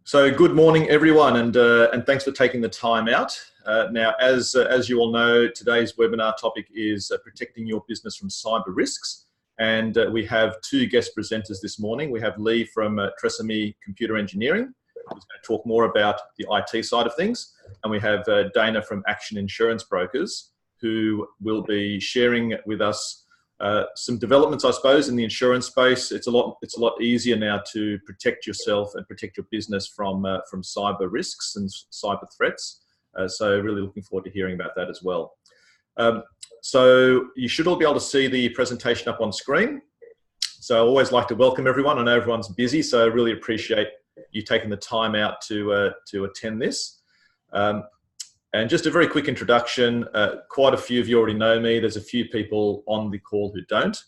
So good morning, everyone, and thanks for taking the time out. Now, as you all know, today's webinar topic is protecting your business from cyber risks. And we have two guest presenters this morning. We have Lee from Tresami Computer Engineering, who's going to talk more about the IT side of things. And we have Dana from Action Insurance Brokers, who will be sharing with us some developments, I suppose, in the insurance space. It's a lot easier now to protect yourself and protect your business from cyber risks and cyber threats. So really looking forward to hearing about that as well. So you should all be able to see the presentation up on screen. So I always like to welcome everyone. I know everyone's busy, so I really appreciate you taking the time out to attend this. And just a very quick introduction, quite a few of you already know me. There's a few people on the call who don't.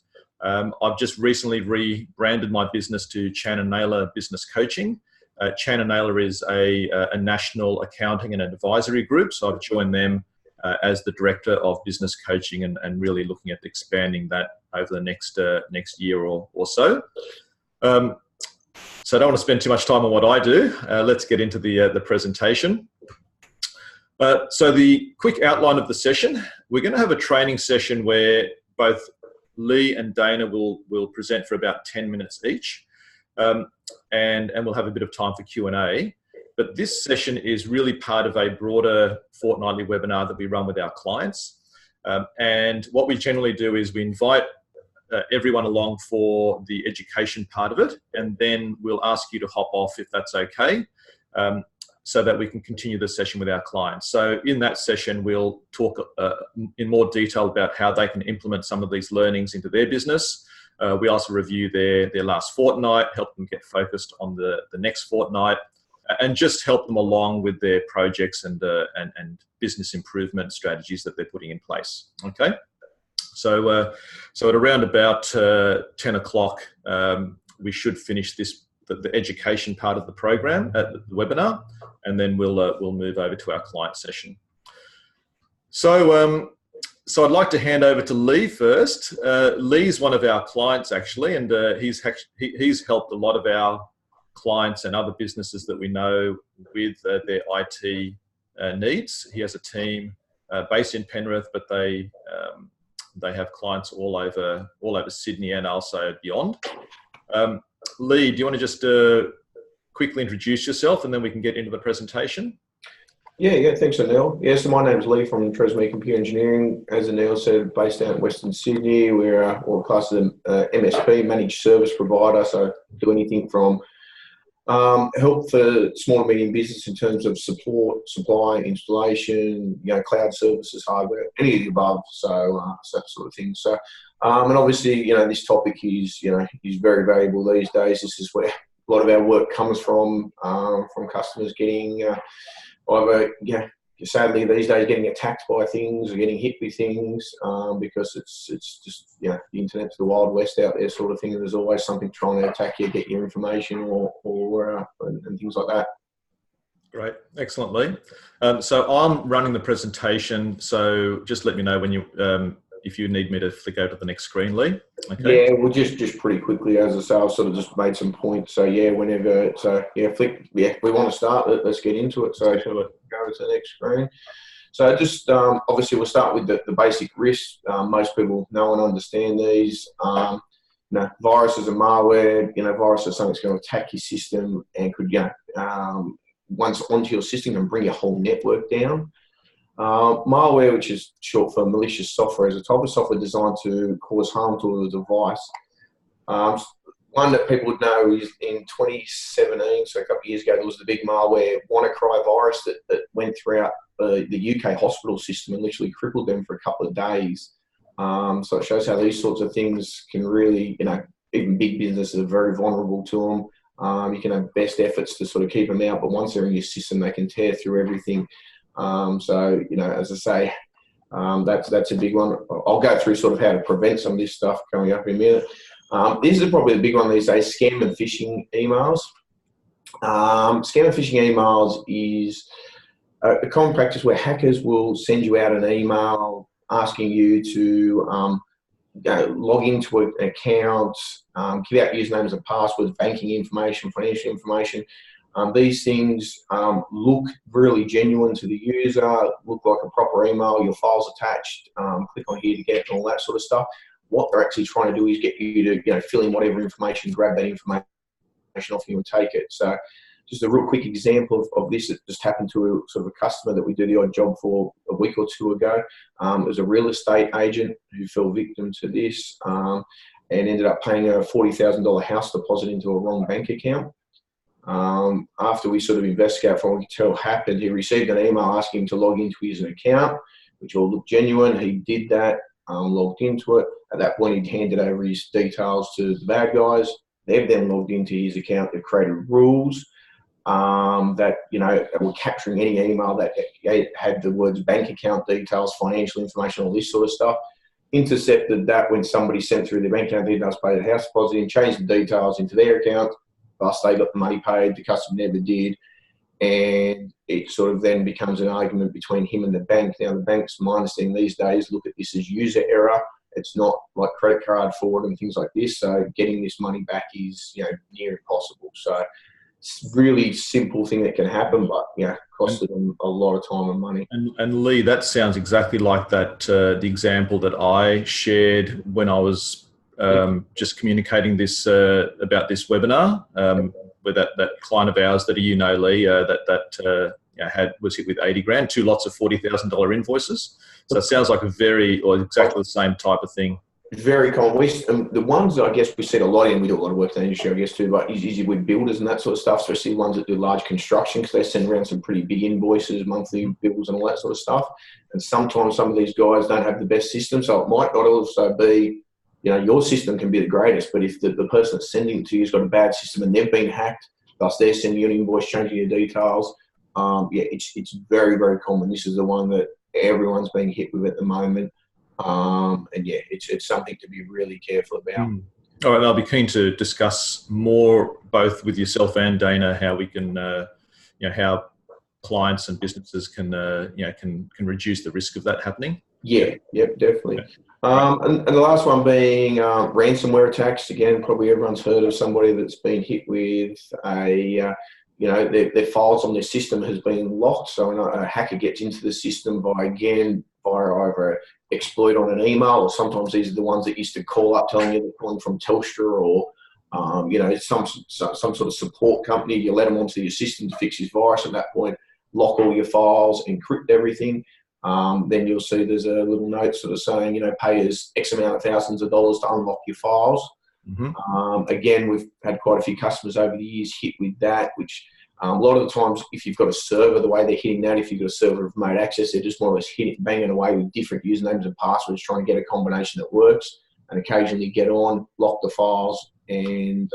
I've just recently rebranded my business to Chan & Naylor Business Coaching. Chan & Naylor is a national accounting and advisory group, so I've joined them as the Director of Business Coaching and really looking at expanding that over the next year or so. So I don't want to spend too much time on what I do. Let's get into the presentation. So the quick outline of the session, we're going to have a training session where both Lee and Dana will present for about 10 minutes each, and we'll have a bit of time for Q&A. But this session is really part of a broader fortnightly webinar that we run with our clients. And what we generally do is we invite everyone along for the education part of it, and then we'll ask you to hop off if that's okay. So that we can continue the session with our clients. So in that session, we'll talk in more detail about how they can implement some of these learnings into their business. We also review their last fortnight, help them get focused on the next fortnight, and just help them along with their projects and business improvement strategies that they're putting in place. Okay. So at around about 10 o'clock, we should finish the education part of the program at the webinar, and then we'll move over to our client session. So I'd like to hand over to Lee first. Lee's one of our clients actually, and he's helped a lot of our clients and other businesses that we know with their IT needs. He has a team based in Penrith, but they have clients all over Sydney and also beyond. Lee, do you want to just quickly introduce yourself and then we can get into the presentation? Yeah, thanks, Anil. Yeah, so my name's Lee from Tresami Computer Engineering. As Anil said, based out in Western Sydney. We're classed as an MSP, managed service provider, so do anything from help for small and medium business in terms of support, supply, installation, cloud services, hardware, any of the above, so that sort of thing. So, and obviously, this topic is very valuable these days. This is where a lot of our work comes from customers getting either, sadly these days getting attacked by things or getting hit with things because it's just, the internet's the Wild West out there sort of thing. There's always something trying to attack you, get your information and things like that. Great. Excellent, Lee. So I'm running the presentation, so just let me know when you, if you need me to flick over to the next screen, Lee. Okay. Yeah, well, just pretty quickly, as I say, I've sort of just made some points. So whenever, flick. Yeah, we want to start. Let's get into it. So go to the next screen. So just obviously we'll start with the basic risks. Most people know and understand these. Viruses and malware. Viruses are something that's going to attack your system and could once onto your system and bring your whole network down. Malware, which is short for malicious software, is a type of software designed to cause harm to the device. One that people would know is in 2017, so a couple of years ago, there was the big malware WannaCry virus that went throughout the UK hospital system and literally crippled them for a couple of days. So it shows how these sorts of things can really, even big businesses are very vulnerable to them. You can have best efforts to sort of keep them out, but once they're in your system, they can tear through everything. So, as I say, that's a big one. I'll go through sort of how to prevent some of this stuff coming up in a minute. This is probably the big one these days, scam and phishing emails. Scam and phishing emails is a common practice where hackers will send you out an email asking you to log into an account, give out usernames and passwords, banking information, financial information, These things look really genuine to the user, look like a proper email, your file's attached, click on here to get it, and all that sort of stuff. What they're actually trying to do is get you to fill in whatever information, grab that information off you and take it. So just a real quick example of this that just happened to a sort of a customer that we did the odd job for a week or two ago. It was a real estate agent who fell victim to this and ended up paying a $40,000 house deposit into a wrong bank account. After we sort of investigated for what we could tell happened, he received an email asking him to log into his account, which all looked genuine. He did that, logged into it. At that point, he'd handed over his details to the bad guys. They've then logged into his account. They've created rules that, were capturing any email that had the words bank account details, financial information, all this sort of stuff. Intercepted that when somebody sent through their bank account details, paid a house deposit, and changed the details into their account. Thus, they got the money paid. The customer never did. And it sort of then becomes an argument between him and the bank. Now, the banks, my understanding these days, look at this as user error. It's not like credit card fraud and things like this. So getting this money back is, near impossible. So it's a really simple thing that can happen, but, costed them a lot of time and money. And Lee, that sounds exactly like that, the example that I shared when I was just communicating this about this webinar with that client of ours that Lee, was hit with 80 grand, 2 lots of $40,000 invoices. So it sounds like exactly the same type of thing. Very common. The ones that I guess we see a lot in, we do a lot of work in the industry, I guess, too, but is with builders and that sort of stuff, especially ones that do large construction, because they send around some pretty big invoices, monthly bills and all that sort of stuff. And sometimes some of these guys don't have the best system, so it might not also be, your system can be the greatest, but if the person that's sending it to you has got a bad system and they've been hacked, thus they're sending you an invoice, changing your details, it's very, very common. This is the one that everyone's being hit with at the moment. It's something to be really careful about. All right, I'll be keen to discuss more both with yourself and Dana how we can, how clients and businesses can reduce the risk of that happening. Yeah, definitely. And the last one being ransomware attacks. Again, probably everyone's heard of somebody that's been hit with their files on their system has been locked. So a hacker gets into the system via either exploit on an email, or sometimes these are the ones that used to call up telling you they're calling from Telstra or some sort of support company. You let them onto your system to fix his virus. At that point, lock all your files, encrypt everything. Then you'll see there's a little note sort of saying, pay us X amount of thousands of dollars to unlock your files. Mm-hmm. Again, we've had quite a few customers over the years hit with that, which a lot of the times, if you've got a server, the way they're hitting that, if you've got a server of remote access, they're just more or less banging away with different usernames and passwords, trying to get a combination that works, and occasionally get on, lock the files, and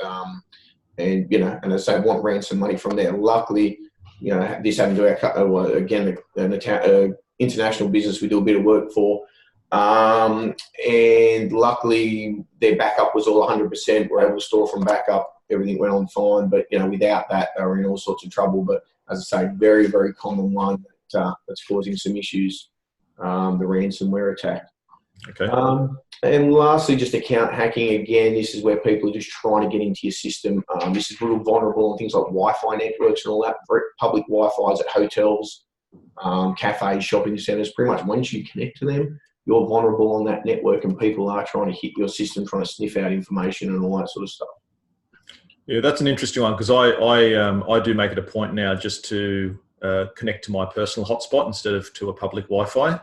as I say, want ransom money from there. Luckily, this happened to an international business we do a bit of work for. And luckily their backup was all 100%. We're able to store from backup. Everything went on fine, but without that, they were in all sorts of trouble. But as I say, very, very common one that's causing some issues, the ransomware attack. Okay. And lastly, just account hacking. Again, this is where people are just trying to get into your system. This is real vulnerable on things like Wi-Fi networks and all that. Public Wi-Fi's at hotels, cafes, shopping centres. Pretty much once you connect to them, you're vulnerable on that network, and people are trying to hit your system, trying to sniff out information and all that sort of stuff. Yeah, that's an interesting one, because I do make it a point now just to connect to my personal hotspot instead of to a public Wi-Fi.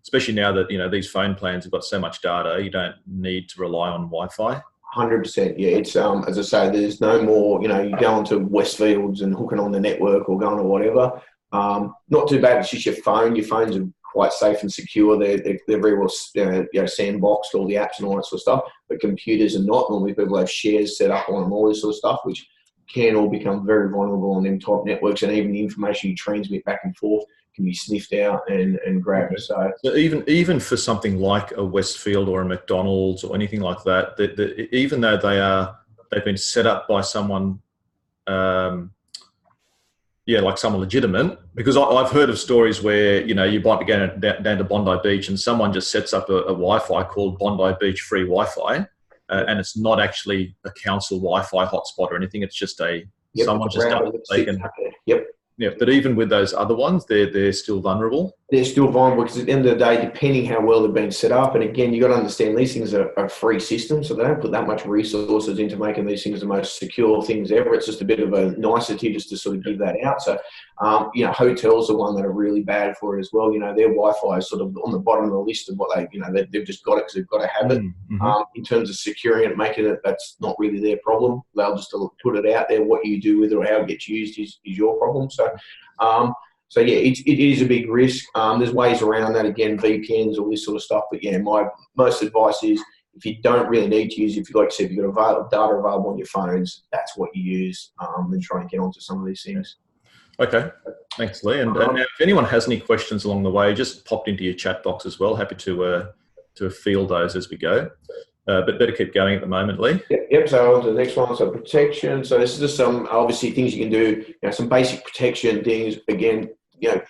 Especially now that these phone plans have got so much data, you don't need to rely on Wi-Fi. 100%. Yeah, it's as I say, there's no more. You go onto Westfields and hooking on the network or going to whatever. Not too bad. It's just your phone. Your phones are quite safe and secure. They're very well sandboxed, all the apps and all that sort of stuff. But computers are not. Normally people have shares set up on them, all this sort of stuff, which can all become very vulnerable on them type networks, and even the information you transmit back and forth can be sniffed out and grabbed. So even for something like a Westfield or a McDonald's or anything like that, even though they've been set up by someone, like someone legitimate, because I've heard of stories where you might be going down to Bondi Beach and someone just sets up a Wi-Fi called Bondi Beach Free Wi-Fi, and it's not actually a council Wi-Fi hotspot or anything. It's just a Yep. someone just done it, they can. Yep. Yeah, but even with those other ones, they're still vulnerable. They're still vulnerable because at the end of the day, depending how well they've been set up, and again, you've got to understand these things are free systems, so they don't put that much resources into making these things the most secure things ever. It's just a bit of a nicety just to sort of give that out. So, hotels are one that are really bad for it as well. Their Wi-Fi is sort of on the bottom of the list of what they've just got it because they've got to have it. Mm-hmm. In terms of securing it, making it, that's not really their problem. They'll just put it out there. What you do with it or how it gets used is your problem. So yeah, it is a big risk. There's ways around that, again, VPNs, all this sort of stuff. But yeah, my most advice is if you don't really need to use, if you like I said, you've got data available on your phones, that's what you use, and try and get onto some of these things. Okay, thanks, Lee. And now, if anyone has any questions along the way, just pop into your chat box as well. Happy to field those as we go. But better keep going at the moment, Lee. Yep. So on to the next one. So protection. So this is just some obviously things you can do. Some basic protection things. Again,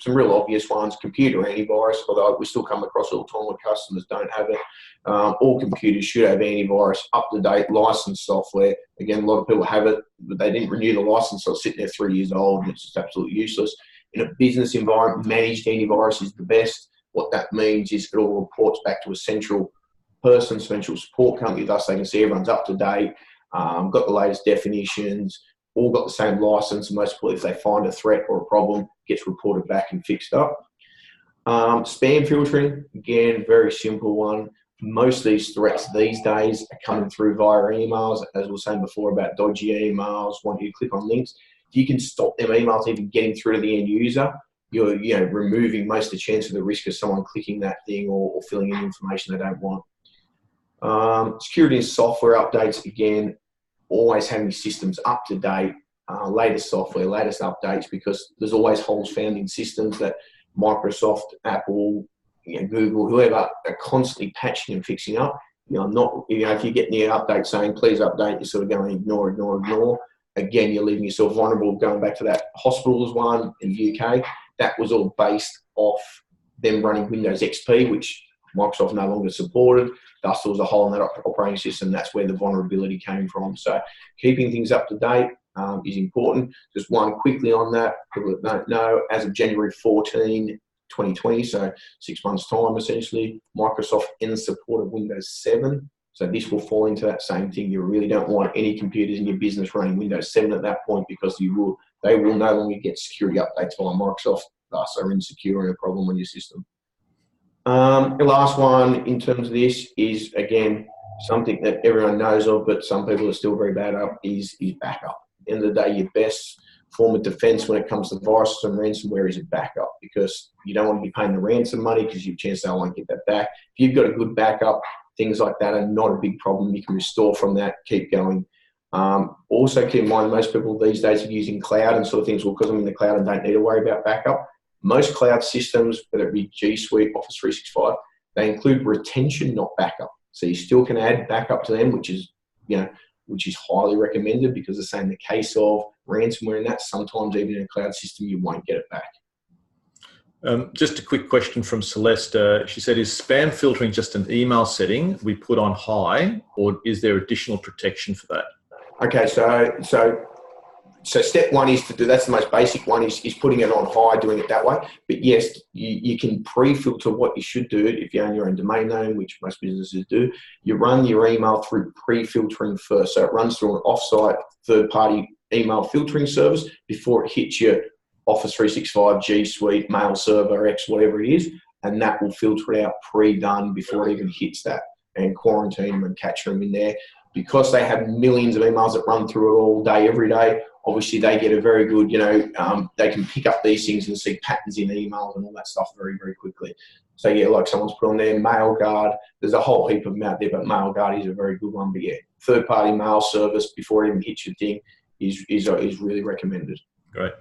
some real obvious ones. Computer antivirus. Although we still come across all the time where customers don't have it. All computers should have antivirus, up-to-date licensed software. Again, a lot of people have it, but they didn't renew the license, so it's sitting there 3 years old, and it's just absolutely useless. In a business environment, managed antivirus is the best. What that means is it all reports back to a central support company, thus they can see everyone's up to date, got the latest definitions, all got the same license, and most people, if they find a threat or a problem, gets reported back and fixed up. Spam filtering, again, very simple one. Most of these threats these days are coming through via emails, as we were saying before about dodgy emails, want you to click on links. If you can stop them emails even getting through to the end user, you're removing most of the chance of the risk of someone clicking that thing or filling in information they don't want. Security and software updates, again, always having systems up to date, latest software, latest updates, because there's always holes found in systems that Microsoft, Apple, Google, whoever are constantly patching and fixing up. If you get the update saying please update, you're sort of going ignore. Again, you're leaving yourself vulnerable. Going back to that hospitals one in the UK, that was all based off them running Windows XP, which Microsoft no longer supported. Thus, there was a hole in that operating system. That's where the vulnerability came from. So keeping things up to date is important. Just one quickly on that, people that don't know, as of January 14, 2020, so 6 months' time, essentially, Microsoft ends support of Windows 7. So this will fall into that same thing. You really don't want any computers in your business running Windows 7 at that point, because they will no longer get security updates via Microsoft, thus are insecure and a problem on your system. The last one in terms of this is, again, something that everyone knows of, but some people are still very bad at, is backup. At the end of the day, your best form of defense when it comes to viruses and ransomware is a backup, because you don't want to be paying the ransom money because your chance they won't get that back. If you've got a good backup, things like that are not a big problem. You can restore from that, keep going. Also keep in mind, most people these days are using cloud and sort of things. Well, because I'm in the cloud and don't need to worry about backup. Most cloud systems, whether it be G Suite, Office 365, they include retention, not backup. So you still can add backup to them, which is highly recommended, because the same the case of ransomware and that, sometimes even in a cloud system, you won't get it back. Just a quick question from Celeste. She said, is spam filtering just an email setting we put on high, or is there additional protection for that? Okay, so step one is to do, that's the most basic one, is putting it on high, doing it that way. But yes, you can pre-filter what you should do if you own your own domain name, which most businesses do. You run your email through pre-filtering first. So it runs through an off-site third-party email filtering service before it hits your Office 365, G Suite, mail server, X, whatever it is, and that will filter it out pre-done before it even hits that, and quarantine them and catch them in there. Because they have millions of emails that run through it all day, every day, obviously they get a very good, they can pick up these things and see patterns in emails and all that stuff very, very quickly. So yeah, like someone's put on there, MailGuard, there's a whole heap of them out there, but MailGuard is a very good one. But yeah, third-party mail service before it even hits your thing is really recommended. Great.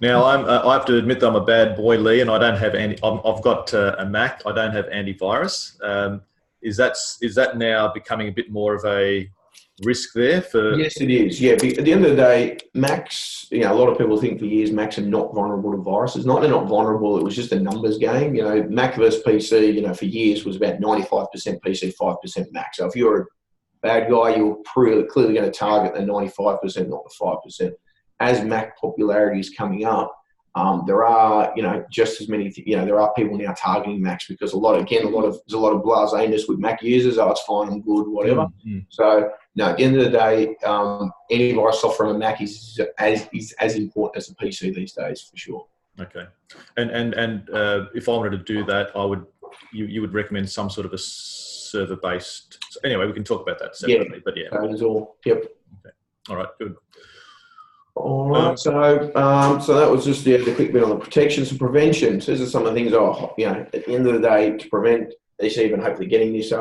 Now, I have to admit that I'm a bad boy, Lee, and I don't have I've got a Mac. I don't have antivirus. Is that now becoming a bit more of a risk there for? Yes, it is. Yeah, at the end of the day, Macs, a lot of people think for years Macs are not vulnerable to viruses. Not they're not vulnerable, it was just a numbers game. Mac versus PC, for years was about 95% PC, 5% Mac. So if you're a bad guy, you're clearly going to target the 95%, not the 5%. as Mac popularity is coming up, there are, just as many, there are people now targeting Macs because there's a lot of blaseness with Mac users. Oh, it's fine, I'm good, whatever. Mm-hmm. So, no, at the end of the day, antivirus software on a Mac is as important as a PC these days, for sure. Okay. And if I wanted to do that, you would recommend some sort of a server-based. Anyway, we can talk about that separately. Yeah, but yeah, that is all. Yep. Okay. All right. Good. All right. So that was just the quick bit on the protections and preventions. These are some of the things. At the end of the day, to prevent this, even hopefully getting this.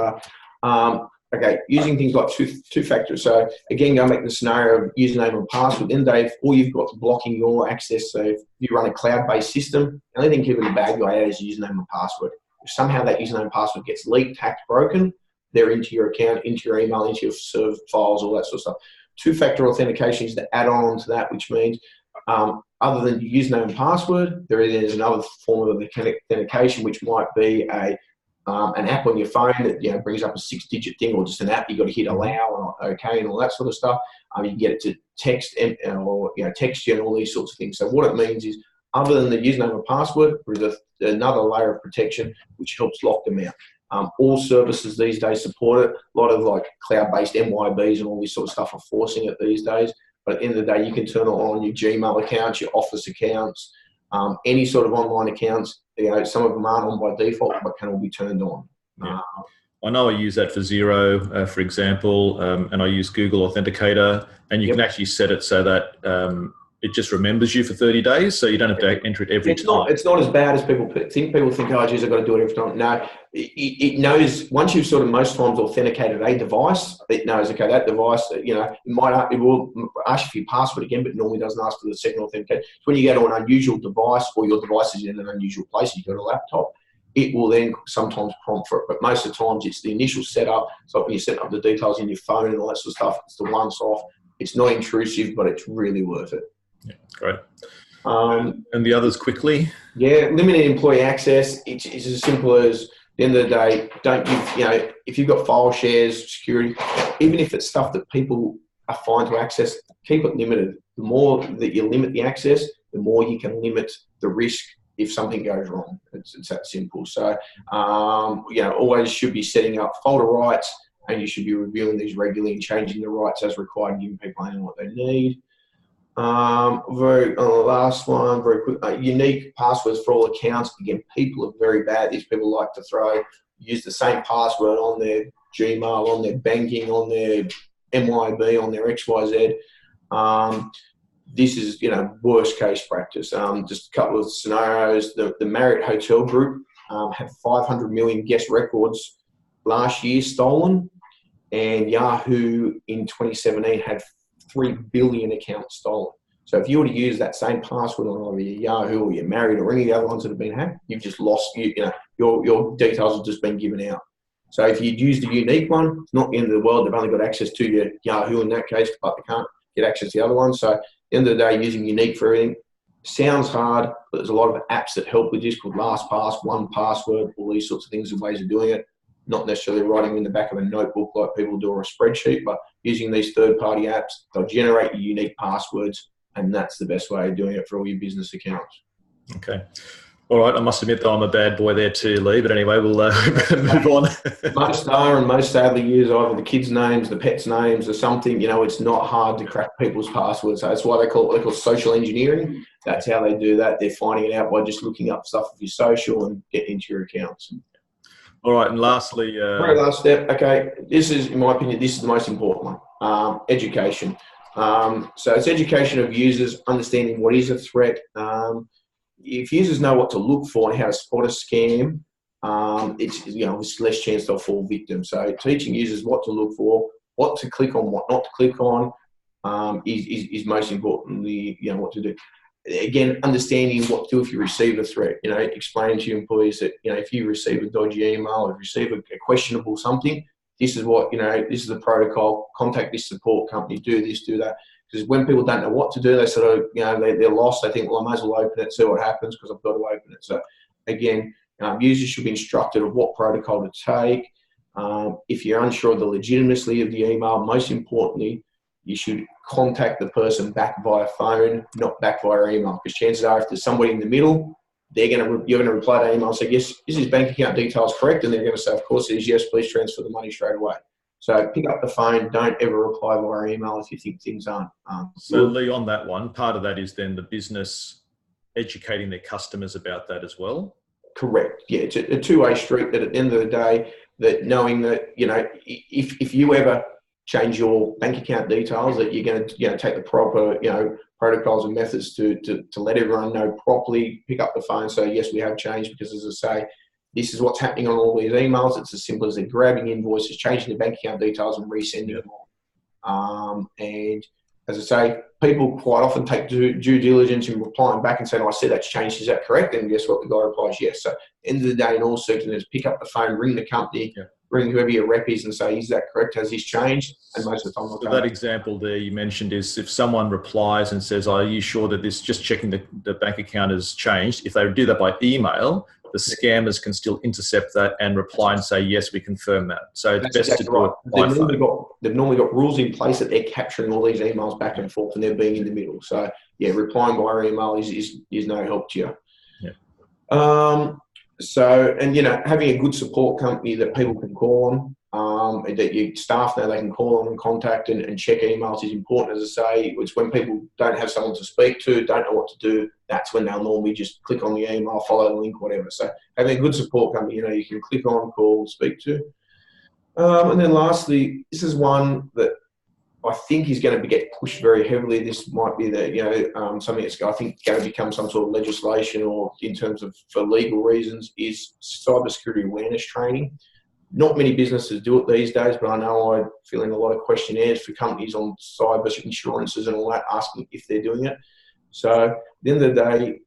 Okay, using things like two factors. So again, going back to the scenario of username and password. At the end of the day, all you've got blocking your access. So if you run a cloud-based system, the only thing keeping the bad guy out is username and password. If somehow that username and password gets leaked, hacked, broken, they're into your account, into your email, into your server files, all that sort of stuff. Two-factor authentication is the add-on to that, which means other than your username and password, there is another form of authentication, which might be an app on your phone that brings up a 6-digit thing, or just an app. You've got to hit allow or OK and all that sort of stuff. You can get it to text or text you and all these sorts of things. So what it means is, other than the username and password, there is another layer of protection which helps lock them out. All services these days support it. A lot of like cloud-based MYBs and all this sort of stuff are forcing it these days. But at the end of the day, you can turn it on your Gmail accounts, your Office accounts, any sort of online accounts. Some of them aren't on by default, but can all be turned on. Yeah. I know I use that for Xero, for example, and I use Google Authenticator, and you can actually set it so that it just remembers you for 30 days, so you don't have to enter it every time. It's not as bad as people think. People think, oh, geez, I've got to do it every time. No, it knows, once you've sort of most times authenticated a device, it knows, okay, that device, it will ask you for your password again, but normally doesn't ask for the second authentication. So when you go to an unusual device, or your device is in an unusual place, you go to a laptop, it will then sometimes prompt for it. But most of the times it's the initial setup. So when you set up the details in your phone and all that sort of stuff, it's the once off. It's not intrusive, but it's really worth it. Yeah, great. And the others quickly? Yeah, limited employee access. It's as simple as, at the end of the day, don't give, if you've got file shares, security, even if it's stuff that people are fine to access, keep it limited. The more that you limit the access, the more you can limit the risk if something goes wrong. It's that simple. So, always should be setting up folder rights, and you should be reviewing these regularly and changing the rights as required and giving people only what they need. On the last one, very quick, unique passwords for all accounts. Again, people are very bad. These people like to use the same password on their Gmail, on their banking, on their MYB, on their XYZ. This is, worst case practice. Just a couple of scenarios. The Marriott Hotel Group had 500 million guest records last year stolen, and Yahoo in 2017 had 3 billion accounts stolen. So if you were to use that same password on either your Yahoo or your Marriott or any of the other ones that have been hacked, you've just lost, your details have just been given out. So if you'd used a unique one, it's not the end of the world. They've only got access to your Yahoo in that case, but they can't get access to the other ones. So at the end of the day, using unique for everything sounds hard, but there's a lot of apps that help with this called LastPass, 1Password, all these sorts of things and ways of doing it. Not necessarily writing in the back of a notebook like people do or a spreadsheet, but using these third-party apps, they'll generate your unique passwords, and that's the best way of doing it for all your business accounts. Okay. All right. I must admit that I'm a bad boy there too, Lee, but anyway, we'll move on. Most are, and most sadly use either the kids' names, the pets' names, or something. It's not hard to crack people's passwords. So that's why they call it social engineering. That's how they do that. They're finding it out by just looking up stuff of your social and getting into your accounts. All right, and lastly... Very last step, okay, this is, in my opinion, this is the most important one, education. So it's education of users, understanding what is a threat. If users know what to look for and how to spot a scam, it's less chance they'll fall victim. So teaching users what to look for, what to click on, what not to click on, is most importantly, what to do. Again, understanding what to do if you receive a threat, explaining to your employees that, if you receive a dodgy email or receive a questionable something, this is what, this is the protocol, contact this support company, do this, do that. Because when people don't know what to do, they sort of, they're lost. They think, well, I might as well open it, see what happens because I've got to open it. So again, users should be instructed of what protocol to take. If you're unsure of the legitimacy of the email, most importantly, you should contact the person back via phone, not back via email, because chances are if there's somebody in the middle, you're going to reply to email and say, yes, is his bank account details correct? And they're going to say, of course it is, yes, please transfer the money straight away. So pick up the phone, don't ever reply via email if you think things aren't So good. Lee, on that one, part of that is then the business educating their customers about that as well? Correct. Yeah, it's a two-way street, that at the end of the day, that knowing that, if you ever change your bank account details, that you're going to take the proper protocols and methods to let everyone know properly. Pick up the phone, say yes, we have changed, because as I say, this is what's happening on all these emails. It's as simple as they're grabbing invoices, changing the bank account details, and resending them on. And as I say, people quite often take due diligence in replying back and saying, I see that's changed, is that correct? And guess what? The guy replies, yes. So end of the day, in all certainty, pick up the phone, ring the company, ring whoever your rep is and say, is that correct? Has this changed? And most of the time, so that example there you mentioned is if someone replies and says, are you sure that this, just checking the bank account has changed? If they do that by email, the scammers can still intercept that and reply and say, yes, we confirm that. So it's best to do it by phone. They've normally got rules in place that they're capturing all these emails back and forth, and they're being in the middle. So yeah, replying via email is no help to you. Yeah. So, and having a good support company that people can call on, that your staff know they can call on and contact and check emails is important. As I say, it's when people don't have someone to speak to, don't know what to do, that's when they'll normally just click on the email, follow the link, whatever. So having a good support company, you can click on, call, speak to. And then lastly, this is one that I think is going to get pushed very heavily. This might be something that's I think going to become some sort of legislation, or in terms of for legal reasons, is cybersecurity awareness training. Not many businesses do it these days, but I know I'm filling a lot of questionnaires for companies on cyber insurances and all that, asking if they're doing it. So at the end of the day,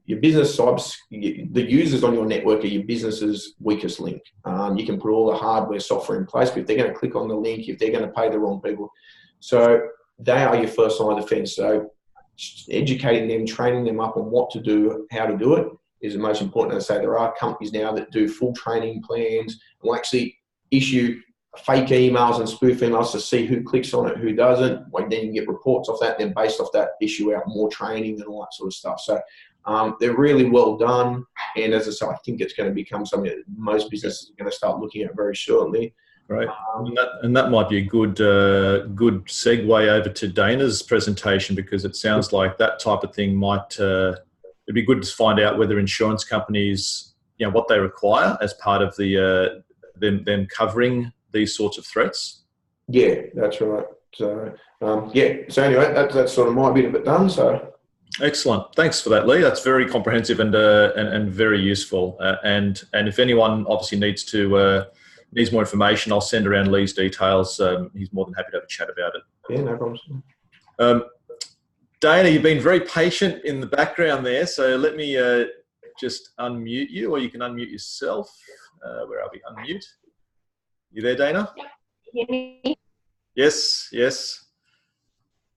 your business the users on your network are your business's weakest link. You can put all the hardware, software in place, but if they're going to click on the link, if they're going to pay the wrong people, so they are your first line of defense. So educating them, training them up on what to do, how to do it, is the most important. As I say, there are companies now that do full training plans and will actually issue fake emails and spoof emails to see who clicks on it, who doesn't. Then you get reports off that, then based off that, issue out more training and all that sort of stuff. So they're really well done, and as I say, I think it's going to become something that most businesses are going to start looking at very shortly. Great, and that might be a good segue over to Dana's presentation, because it sounds like that type of thing might. It'd be good to find out whether insurance companies, what they require as part of the them covering these sorts of threats. Yeah, that's right. So So anyway, that's sort of my bit of it done. So excellent. Thanks for that, Lee. That's very comprehensive and very useful. And if anyone obviously needs more information, I'll send around Lee's details. He's more than happy to have a chat about it. Yeah, no problems. Dana, you've been very patient in the background there, so let me just unmute you, or you can unmute yourself. Where are we? Unmute. You there, Dana? Hear me? Yes.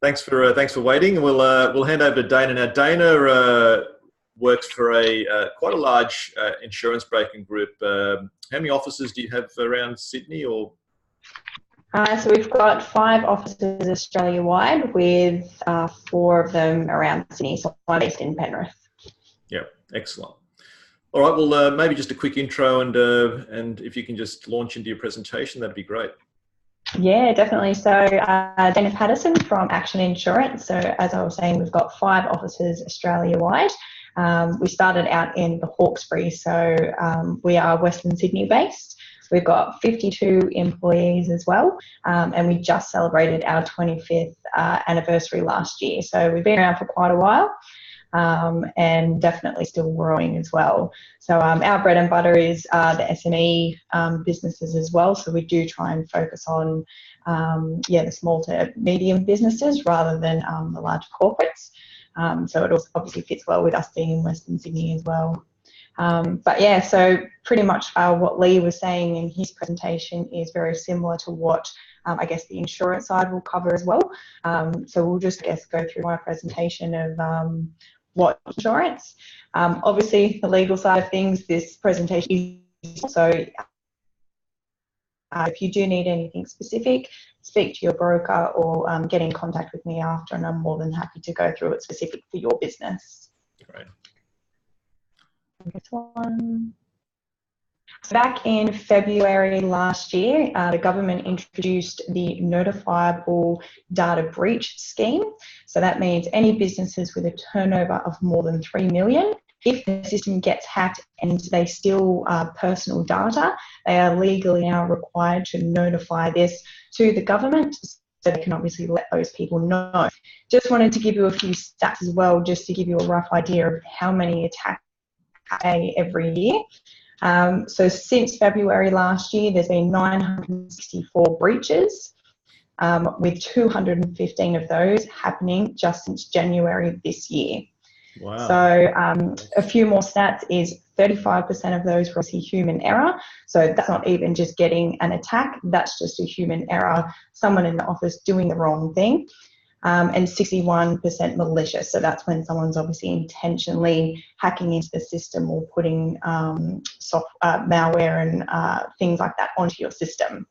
Thanks for waiting. We'll hand over to Dana now. Dana works for quite a large insurance broking group. How many offices do you have around Sydney? Or So we've got 5 offices Australia-wide, with 4 of them around Sydney, so I'm based in Penrith. Yeah, excellent. All right, well, maybe just a quick intro, and if you can just launch into your presentation, that'd be great. Yeah, definitely. So Dana Patterson from Action Insurance. So as I was saying, we've got 5 offices Australia-wide. We started out in the Hawkesbury, so we are Western Sydney based. We've got 52 employees as well, and we just celebrated our 25th anniversary last year. So we've been around for quite a while, and definitely still growing as well. So our bread and butter is the SME businesses as well. So we do try and focus on the small to medium businesses rather than the large corporates. So it also obviously fits well with us being in Western Sydney as well. But yeah, so pretty much what Lee was saying in his presentation is very similar to what I guess the insurance side will cover as well. So we'll just go through my presentation of what insurance. Obviously, the legal side of things, this presentation is also if you do need anything specific, speak to your broker or get in contact with me after, and I'm more than happy to go through it specific for your business. Great. This one. Back in February last year, the government introduced the notifiable data breach scheme. So that means any businesses with a turnover of more than 3 million, if the system gets hacked and they steal personal data, they are legally now required to notify this to the government, so they can obviously let those people know. Just wanted to give you a few stats as well, just to give you a rough idea of how many attacks every year. So since February last year, there's been 964 breaches, with 215 of those happening just since January this year. Wow. So a few more stats is 35% of those were obviously human error. So that's not even just getting an attack, that's just a human error, someone in the office doing the wrong thing. And 61% malicious. So that's when someone's obviously intentionally hacking into the system or putting malware and things like that onto your system.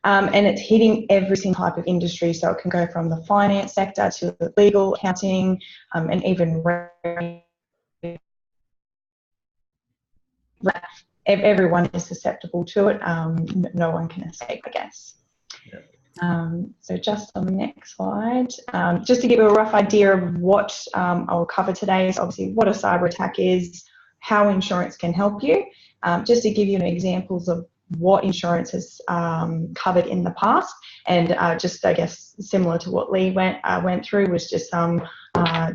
And it's hitting every single type of industry. So it can go from the finance sector to the legal, accounting, and even everyone is susceptible to it. No one can escape, I guess. Yeah. So just on the next slide, just to give you a rough idea of what I'll cover today is obviously what a cyber attack is, how insurance can help you, just to give you examples of what insurance has covered in the past, and just I guess similar to what Lee went through was just some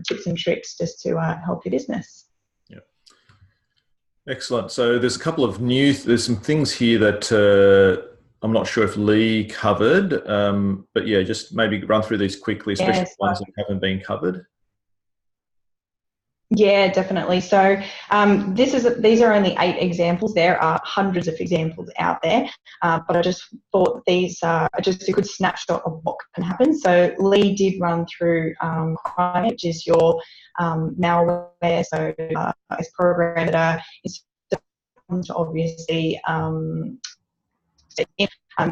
tips and tricks just to help your business. Yeah. Excellent. So there's a couple of there's some things here that I'm not sure if Lee covered, but yeah, just maybe run through these quickly, especially ones that haven't been covered. Yeah, definitely. So these are only 8 examples. There are hundreds of examples out there, but I just thought these are just a good snapshot of what can happen. So Lee did run through crime, which is your malware. So it's program that is obviously.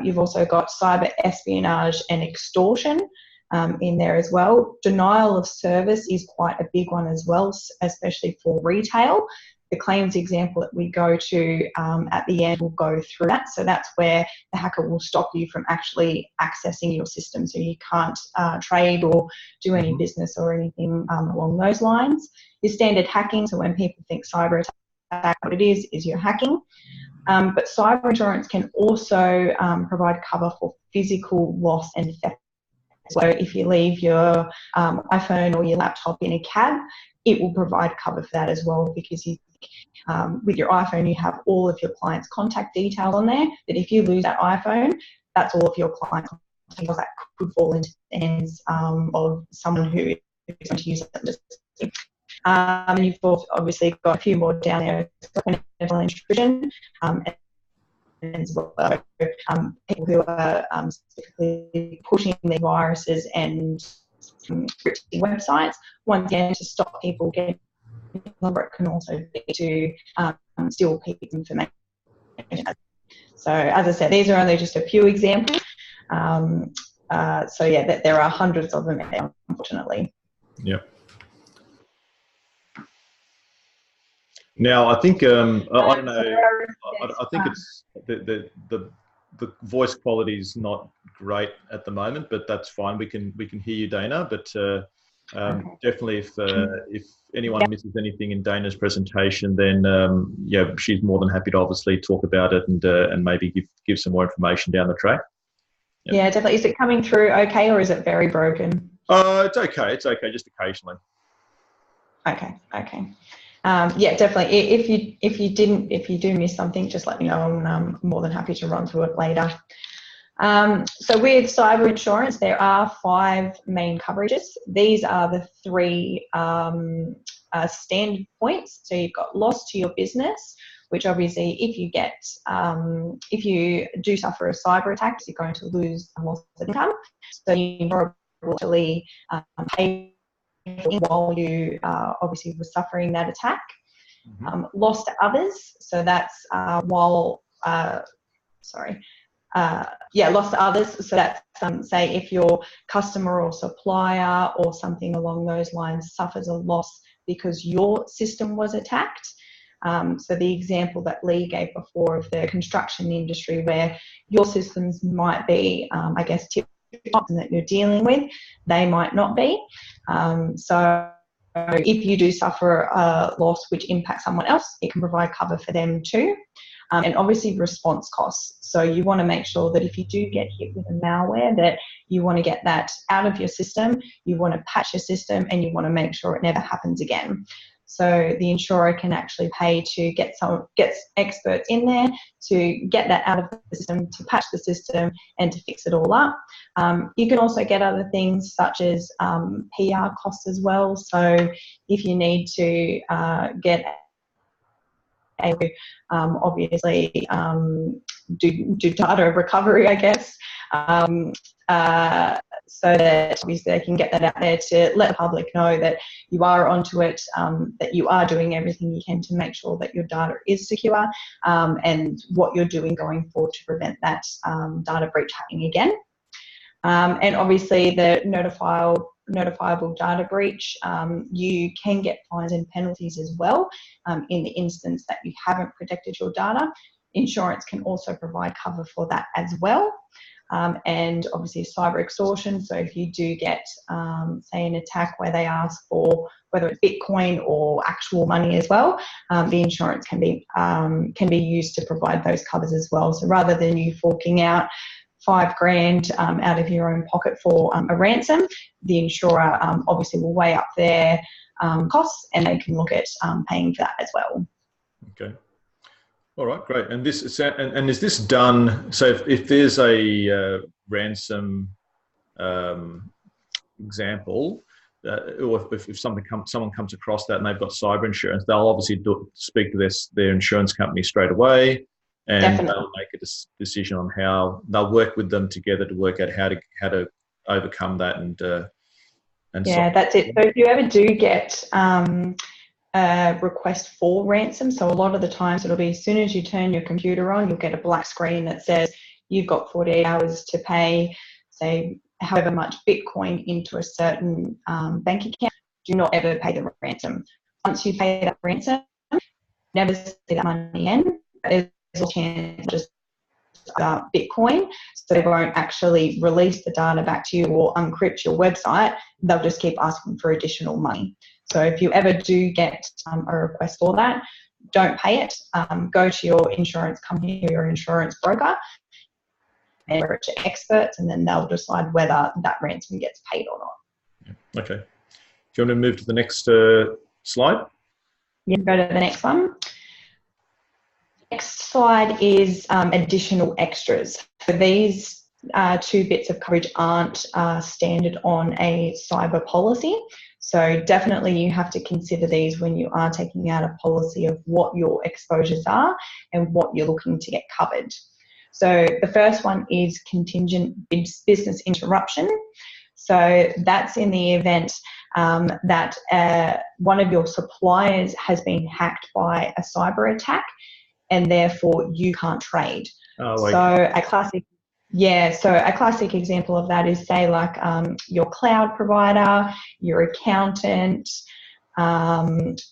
You've also got cyber espionage and extortion in there as well. Denial of service is quite a big one as well, especially for retail. The claims example that we go to at the end will go through that. So that's where the hacker will stop you from actually accessing your system. So you can't trade or do any business or anything along those lines. Your standard hacking, so when people think cyber attack, what it is you're hacking. But cyber insurance can also provide cover for physical loss and theft. So if you leave your iPhone or your laptop in a cab, it will provide cover for that as well, because with your iPhone you have all of your clients' contact details on there, that if you lose that iPhone, that's all of your clients' contact details that could fall into the hands of someone who is going to use it. And you've obviously got a few more down there, financial intrusion, and as well, people who are specifically pushing their viruses and scripting websites. Once again, to stop people getting number, it can also be to steal people's information. So as I said, these are only just a few examples. So yeah, there are hundreds of them out there, unfortunately. Yep. Now, I think I don't know. I think it's the voice quality is not great at the moment, but that's fine. We can hear you, Dana. But definitely, if anyone misses anything in Dana's presentation, then yeah, she's more than happy to obviously talk about it and maybe give some more information down the track. Yep. Yeah, definitely. Is it coming through okay, or is it very broken? It's okay. It's okay, just occasionally. Okay. Yeah, definitely. If you do miss something, just let me know, and I'm more than happy to run through it later. So with cyber insurance, there are 5 main coverages. These are the 3 standard points. So you've got loss to your business, which obviously if you do suffer a cyber attack, you're going to lose a loss of income. So you're actually pay while you obviously were suffering that attack. Loss to others, so that's loss to others. So that's, say, if your customer or supplier or something along those lines suffers a loss because your system was attacked. So the example that Lee gave before of the construction industry, where your systems might be, I guess, tip-top that you're dealing with, they might not be. So if you do suffer a loss which impacts someone else, it can provide cover for them too. And obviously response costs. So you want to make sure that if you do get hit with a malware, that you want to get that out of your system, you want to patch your system, and you want to make sure it never happens again. So the insurer can actually pay to get experts in there to get that out of the system, to patch the system, and to fix it all up. You can also get other things such as PR costs as well. So if you need to get obviously do data recovery, I guess, so that obviously they can get that out there to let the public know that you are onto it, that you are doing everything you can to make sure that your data is secure, and what you're doing going forward to prevent that data breach happening again. And obviously the notifiable data breach, you can get fines and penalties as well in the instance that you haven't protected your data. Insurance can also provide cover for that as well. And obviously cyber extortion. So if you do get, say, an attack where they ask for whether it's Bitcoin or actual money as well, the insurance can be used to provide those covers as well. So rather than you forking out $5,000 out of your own pocket for a ransom, the insurer obviously will weigh up their costs, and they can look at paying for that as well. Okay. All right, great. And this is this done? So if there's a ransom example, or if someone comes across that and they've got cyber insurance, they'll obviously speak to their insurance company straight away, and Definitely. they'll make a decision on how they'll work with them together to work out how to overcome that and yeah, that's it. So if you ever do get request for ransom, so a lot of the times it'll be as soon as you turn your computer on, you'll get a black screen that says you've got 48 hours to pay, say, however much Bitcoin into a certain bank account. Do not ever pay the ransom. Once you pay that ransom, never see that money in. There's a chance just Bitcoin, so they won't actually release the data back to you or unencrypt your website. They'll just keep asking for additional money. So if you ever do get a request for that, don't pay it. Go to your insurance company or your insurance broker and refer to experts, and then they'll decide whether that ransom gets paid or not. Okay. Do you want to move to the next slide? You can go to the next one. Next slide is additional extras. So these two bits of coverage aren't standard on a cyber policy. So definitely you have to consider these when you are taking out a policy of what your exposures are and what you're looking to get covered. So the first one is contingent business interruption. So that's in the event that one of your suppliers has been hacked by a cyber attack, and therefore you can't trade. Oh, so a classic example of that is, say, like your cloud provider, your accountant,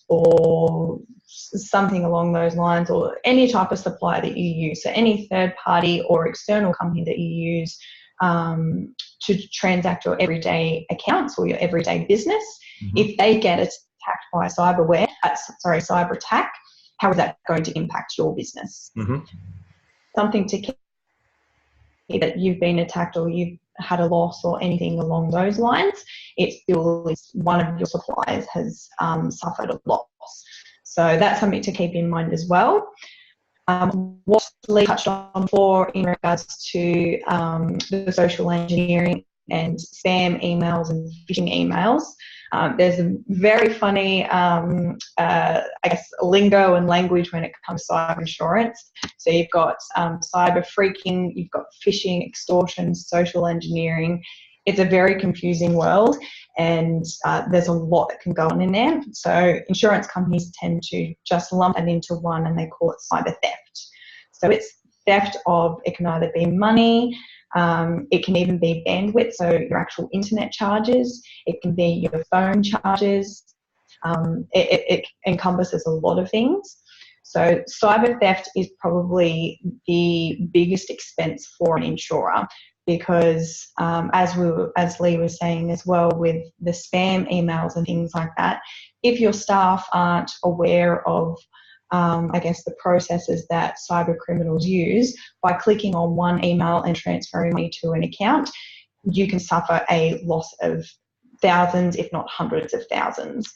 or something along those lines, or any type of supplier that you use. So any third party or external company that you use to transact your everyday accounts or your everyday business. Mm-hmm. If they get attacked by a cyber attack, how is that going to impact your business? Mm-hmm. Something to keep that you've been attacked or you've had a loss or anything along those lines, it still is one of your suppliers has suffered a loss. So that's something to keep in mind as well. What Lee touched on before in regards to the social engineering and spam emails and phishing emails, there's a very funny, I guess, lingo and language when it comes to cyber insurance. So you've got cyber phreaking, you've got phishing, extortion, social engineering. It's a very confusing world, and there's a lot that can go on in there. So insurance companies tend to just lump it into one, and they call it cyber theft. So it's theft of, it can either be money, it can even be bandwidth, so your actual internet charges, it can be your phone charges, it encompasses a lot of things. So cyber theft is probably the biggest expense for an insurer, because as Lee was saying as well, with the spam emails and things like that, if your staff aren't aware of the processes that cyber criminals use, by clicking on one email and transferring money to an account, you can suffer a loss of thousands, if not hundreds of thousands.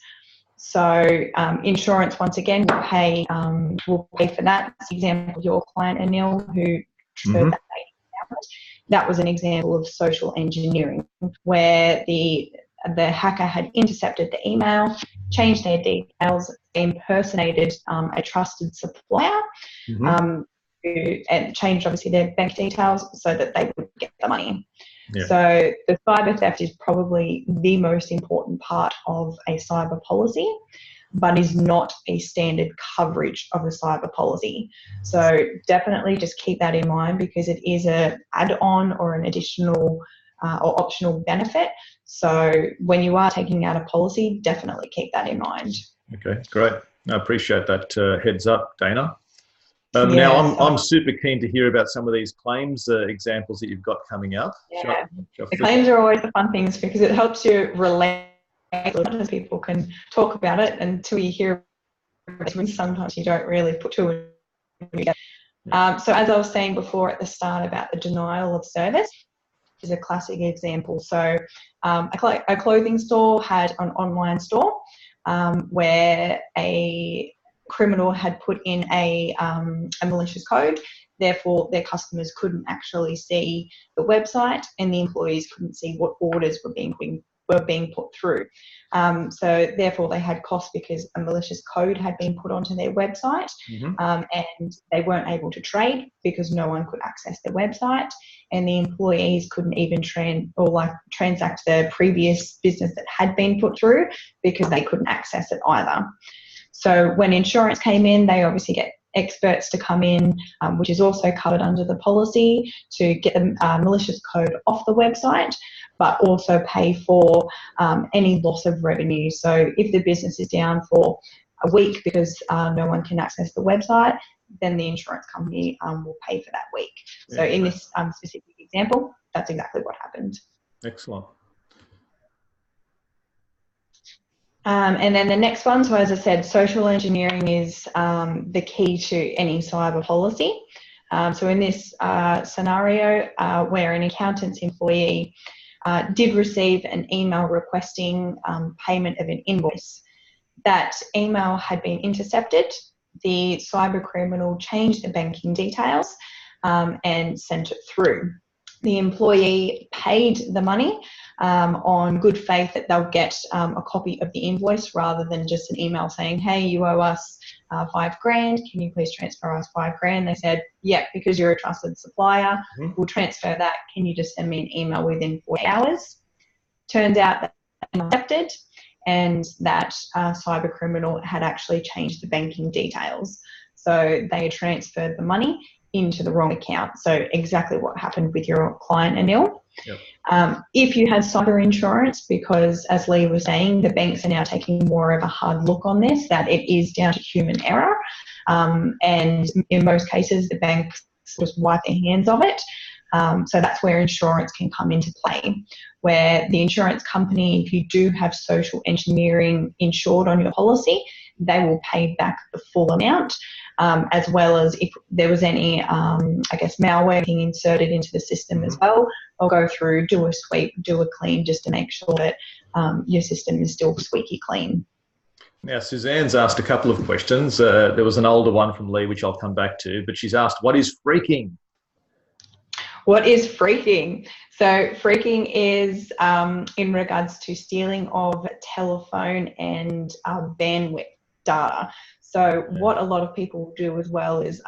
So insurance, once again, will pay for that. That's the example of your client, Anil, who transferred that data. That was an example of social engineering, where the hacker had intercepted the email, changed their details, impersonated a trusted supplier, and changed obviously their bank details so that they would get the money. Yeah. So the cyber theft is probably the most important part of a cyber policy, but is not a standard coverage of a cyber policy. So definitely just keep that in mind, because it is an add-on or an additional or optional benefit. So when you are taking out a policy, definitely keep that in mind. Okay, great. I appreciate that heads up, Dana. Now, I'm super keen to hear about some of these claims examples that you've got coming up. Yeah. The claims are always the fun things, because it helps you relate. Sometimes people can talk about it until you hear it. Sometimes you don't really put two and two together. So as I was saying before at the start about the denial of service, is a classic example. So a clothing store had an online store where a criminal had put in a malicious code. Therefore, their customers couldn't actually see the website, and the employees couldn't see what orders were being put through. So therefore, they had costs because a malicious code had been put onto their website, and they weren't able to trade because no one could access their website, and the employees couldn't even transact the previous business that had been put through because they couldn't access it either. So when insurance came in, they obviously get experts to come in, which is also covered under the policy, to get the malicious code off the website, but also pay for any loss of revenue. So if the business is down for a week because no one can access the website, then the insurance company will pay for that week. So in this specific example, that's exactly what happened. Excellent. And then the next one, so as I said, social engineering is the key to any cyber policy. So in this scenario where an accountant's employee did receive an email requesting payment of an invoice, that email had been intercepted. The cyber criminal changed the banking details and sent it through. The employee paid the money on good faith that they'll get a copy of the invoice rather than just an email saying, hey, you owe us $5,000. Can you please transfer us $5,000? They said, yep, because you're a trusted supplier, we'll transfer that. Can you just send me an email within 48 hours? Turns out that accepted, and that cyber criminal had actually changed the banking details. So they had transferred the money into the wrong account. So exactly what happened with your client, Anil. Yep. If you have cyber insurance, because as Lee was saying, the banks are now taking more of a hard look on this, that it is down to human error. And in most cases, the banks just wipe their hands of it. So that's where insurance can come into play, where the insurance company, if you do have social engineering insured on your policy, they will pay back the full amount, as well as if there was any, malware being inserted into the system as well. I'll go through, do a sweep, do a clean, just to make sure that your system is still squeaky clean. Now, Suzanne's asked a couple of questions. There was an older one from Lee, which I'll come back to, but she's asked, what is phreaking? What is phreaking? So phreaking is in regards to stealing of telephone and bandwidth data. So what a lot of people do as well is,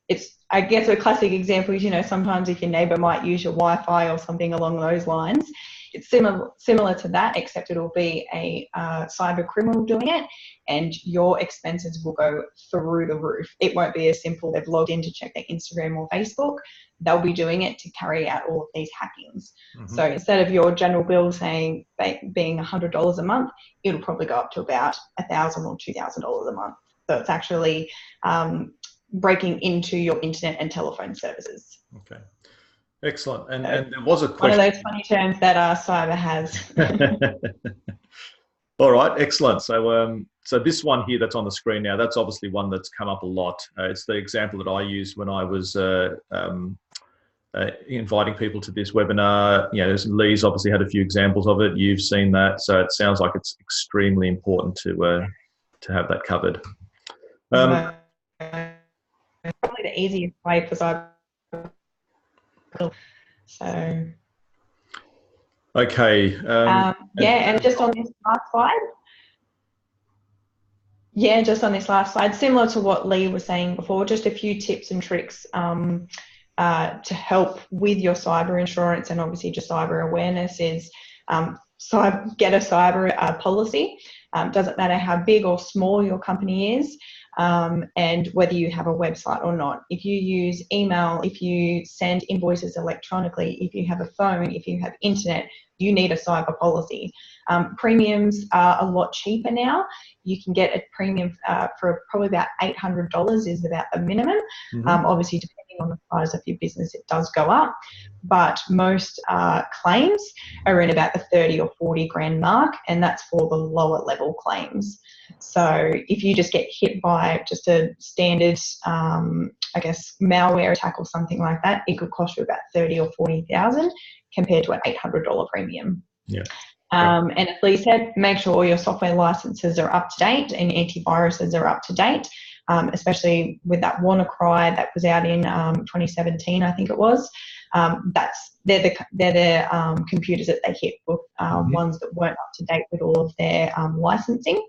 it's, I guess a classic example is, sometimes if your neighbour might use your Wi-Fi or something along those lines, it's similar to that, except it'll be a cyber criminal doing it, and your expenses will go through the roof. It won't be as simple. They've logged in to check their Instagram or Facebook. They'll be doing it to carry out all of these hackings. Mm-hmm. So instead of your general bill saying being $100 a month, it'll probably go up to about $1,000 or $2,000 a month. So it's actually breaking into your internet and telephone services. Okay, excellent. And there was a question. One of those funny terms that cyber has. All right, excellent. So so this one here that's on the screen now, that's obviously one that's come up a lot. It's the example that I used when I was inviting people to this webinar. You know, Lee's obviously had a few examples of it. You've seen that, so it sounds like it's extremely important to have that covered. Probably the easiest way for cyber. So. Okay. And just on this last slide. Yeah, just on this last slide, similar to what Lee was saying before, just a few tips and tricks to help with your cyber insurance, and obviously just cyber awareness is get a cyber policy. Doesn't matter how big or small your company is, and whether you have a website or not. If you use email, if you send invoices electronically, if you have a phone, if you have internet, you need a cyber policy. Premiums are a lot cheaper now. You can get a premium for probably about $800 is about the minimum. Mm-hmm. Obviously, depending on the size of your business, it does go up. But most claims are in about the 30 or 40 grand mark, and that's for the lower level claims. So if you just get hit by just a standard, malware attack or something like that, it could cost you about 30 or 40,000 compared to an $800 premium. Yeah. And as Lee said, make sure all your software licenses are up to date and antiviruses are up to date, especially with that WannaCry that was out in 2017, I think it was. They're the computers that they hit, ones that weren't up to date with all of their licensing.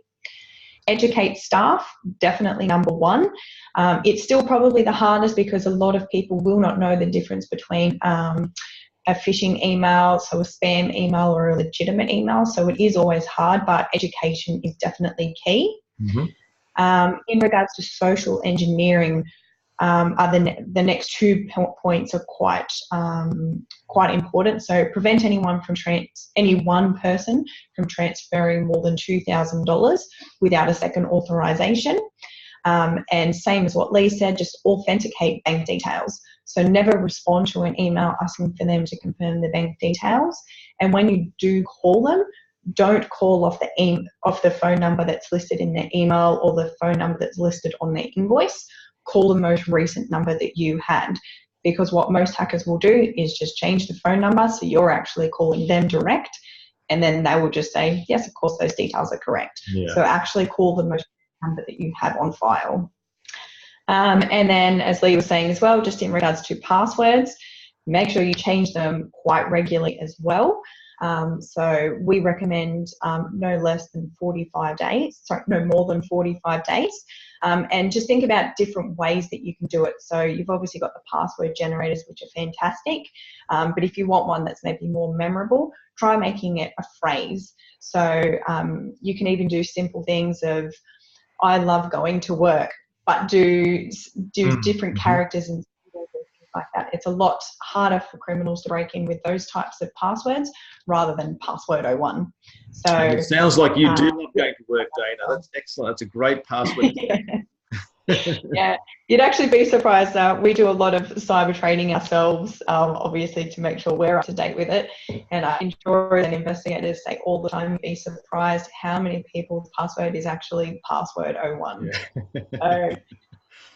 Educate staff, definitely number one. It's still probably the hardest because a lot of people will not know the difference between a phishing email, so a spam email, or a legitimate email. So it is always hard, but education is definitely key. Mm-hmm. In regards to social engineering, the next 2 points are quite important. So prevent any one person from transferring more than $2,000 without a second authorization. And same as what Lee said, just authenticate bank details. So never respond to an email asking for them to confirm the bank details. And when you do call them, don't call off the phone number that's listed in their email or the phone number that's listed on their invoice. Call the most recent number that you had, because what most hackers will do is just change the phone number so you're actually calling them direct, and then they will just say, yes, of course, those details are correct. Yeah. So actually call the most number that you have on file. And then, as Lee was saying as well, just in regards to passwords, make sure you change them quite regularly as well. So we recommend no more than 45 days. And just think about different ways that you can do it. So you've obviously got the password generators, which are fantastic. But if you want one that's maybe more memorable, try making it a phrase. So you can even do simple things of, I love going to work, but do different characters and things like that. It's a lot harder for criminals to break in with those types of passwords rather than password 01. So and it sounds like you do love going to work, Dana. That's excellent. That's a great password. Yeah, you'd actually be surprised. We do a lot of cyber training ourselves, obviously, to make sure we're up to date with it. And insurers and investigators say all the time, be surprised how many people's password is actually password 01. Yeah. So,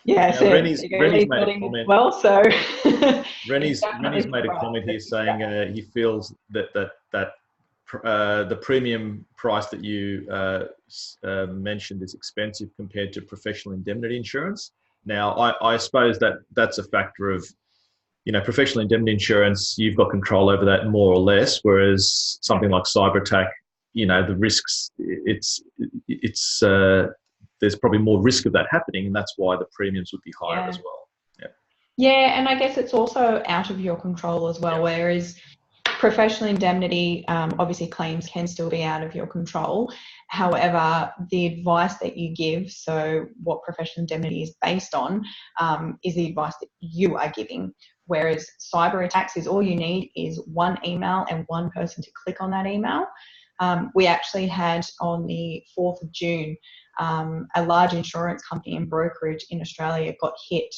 yeah, so Rennie's made a comment. Well, so Rennie's made a comment here saying he feels that the premium price that you mentioned is expensive compared to professional indemnity insurance. Now, I suppose that's a factor of, professional indemnity insurance, you've got control over that more or less, whereas something like cyber attack, the risks, there's probably more risk of that happening, and that's why the premiums would be higher as well. Yeah, and I guess it's also out of your control as well, whereas professional indemnity, obviously claims can still be out of your control. However, the advice that you give, so what professional indemnity is based on, is the advice that you are giving. Whereas cyber attacks is all you need is one email and one person to click on that email. We actually had on the 4th of June, a large insurance company and brokerage in Australia got hit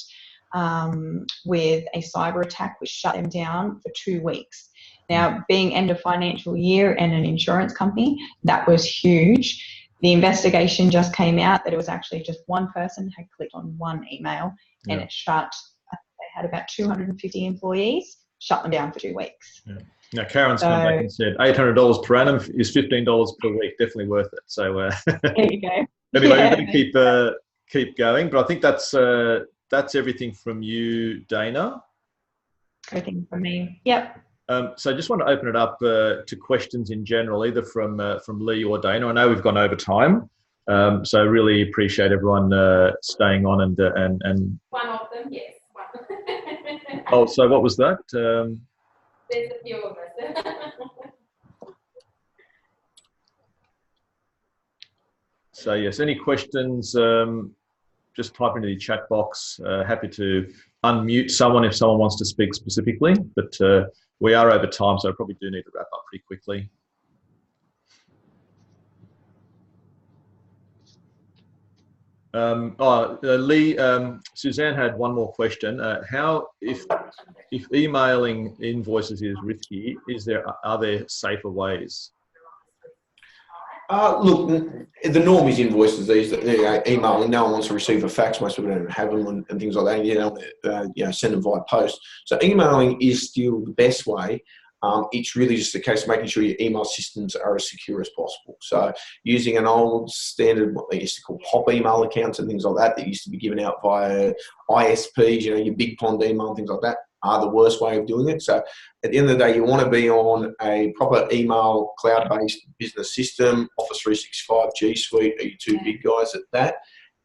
with a cyber attack which shut them down for 2 weeks. Now, being end of financial year and an insurance company, that was huge. The investigation just came out that it was actually just one person had clicked on one email and it shut. They had about 250 employees, shut them down for 2 weeks. Yeah. Now, Karen's come back and said $800 per annum is $15 per week. Definitely worth it. So there you go. Anyway, we're going to keep going, but I think that's everything from you, Dana. Everything from me. Yep. So I just want to open it up to questions in general, either from Lee or Dana. I know we've gone over time, so I really appreciate everyone staying on and. One of them, yes. One. Oh, so what was that? There's a few of us. So yes, any questions? Just type into the chat box. Happy to unmute someone if someone wants to speak specifically, but we are over time, so I probably do need to wrap up pretty quickly. Lee, Suzanne had one more question. How, if emailing invoices is risky, are there safer ways? Look, the norm is invoices these emailing. No one wants to receive a fax. Most people don't have them and things like that. And you know, send them via post. So emailing is still the best way. It's really just a case of making sure your email systems are as secure as possible. So using an old standard, what they used to call pop email accounts and things like that used to be given out via ISPs, you know, your Big Pond email and things like that, are the worst way of doing it. So at the end of the day, you want to be on a proper email cloud-based business system. Office 365, G Suite are your two big guys at that.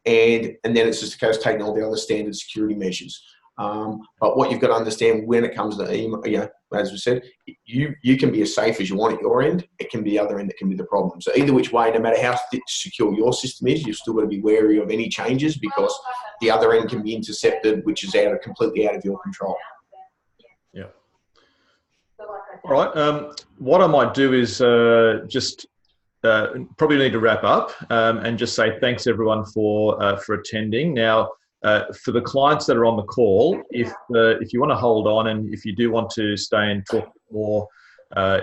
And then it's just a case of taking all the other standard security measures. But what you've got to understand when it comes to email, you know, as we said, you can be as safe as you want at your end. It can be the other end that can be the problem. So either which way, no matter how secure your system is, you've still got to be wary of any changes because the other end can be intercepted, which is completely out of your control. Yeah. All right. What I might do is just probably need to wrap up and just say thanks everyone for attending. Now, for the clients that are on the call, if you want to hold on and if you do want to stay and talk more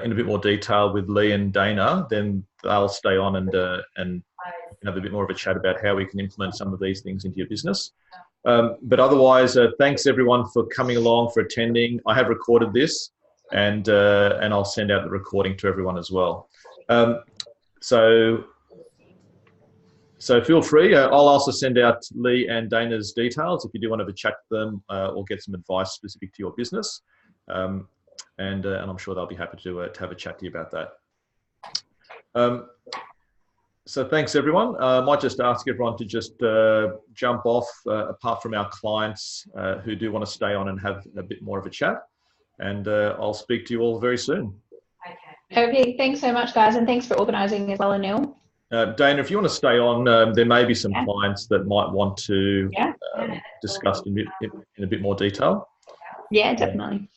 in a bit more detail with Lee and Dana, then they'll stay on and have a bit more of a chat about how we can implement some of these things into your business. But otherwise, thanks everyone for coming along, for attending. I have recorded this and I'll send out the recording to everyone as well. So feel free. I'll also send out Lee and Dana's details if you do want to have a chat to them or get some advice specific to your business. And I'm sure they'll be happy to have a chat to you about that. So thanks everyone. I might just ask everyone to just jump off, apart from our clients who do want to stay on and have a bit more of a chat. And I'll speak to you all very soon. Okay, thanks so much guys, and thanks for organising as well, Anil. Dana, if you want to stay on, there may be some clients that might want to discuss in a bit more detail. Yeah, definitely.